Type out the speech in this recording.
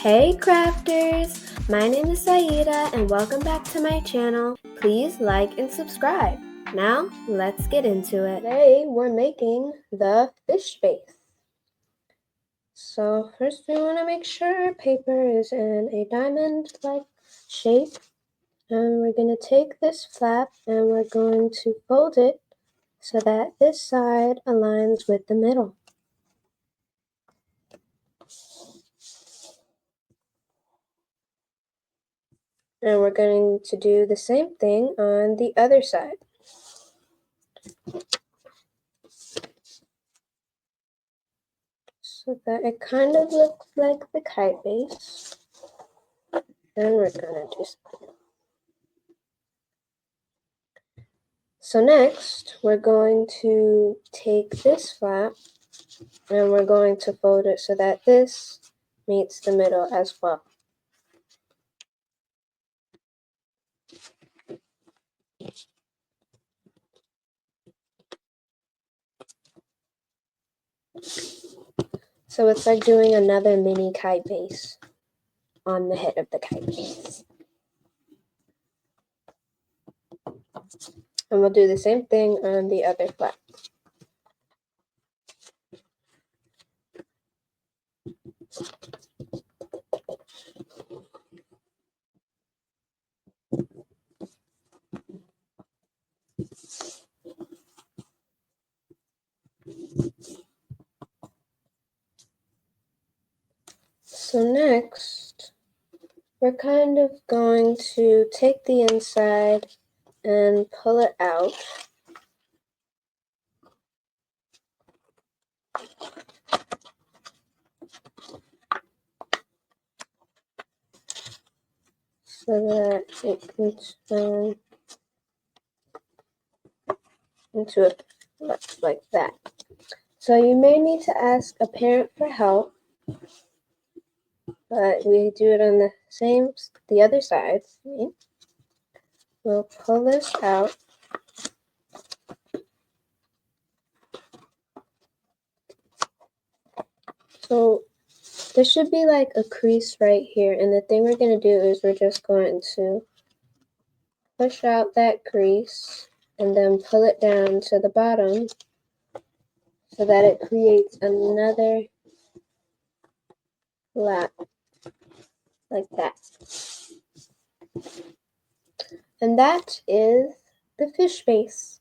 Hey crafters! My name is Saida and welcome back to my channel. Please like and subscribe. Now, let's get into it. Today, we're making the fish face. So first we want to make sure our paper is in a diamond-like shape. And we're going to take this flap and we're going to fold it so that this side aligns with the middle. And we're going to do the same thing on the other side. So that it kind of looks like the kite base. Then we're going to just... So next, we're going to take this flap and we're going to fold it so that this meets the middle as well. So it's like doing another mini kite base on the head of the kite base. And we'll do the same thing on the other flap. So next, we're kind of going to take the inside and pull it out. So that it can turn into a flip like that. So you may need to ask a parent for help, but we do it on the other side. We'll pull this out. So there should be like a crease right here, and the thing we're going to do is we're just going to push out that crease and then pull it down to the bottom so that it creates another flap like that. And that is the fish face.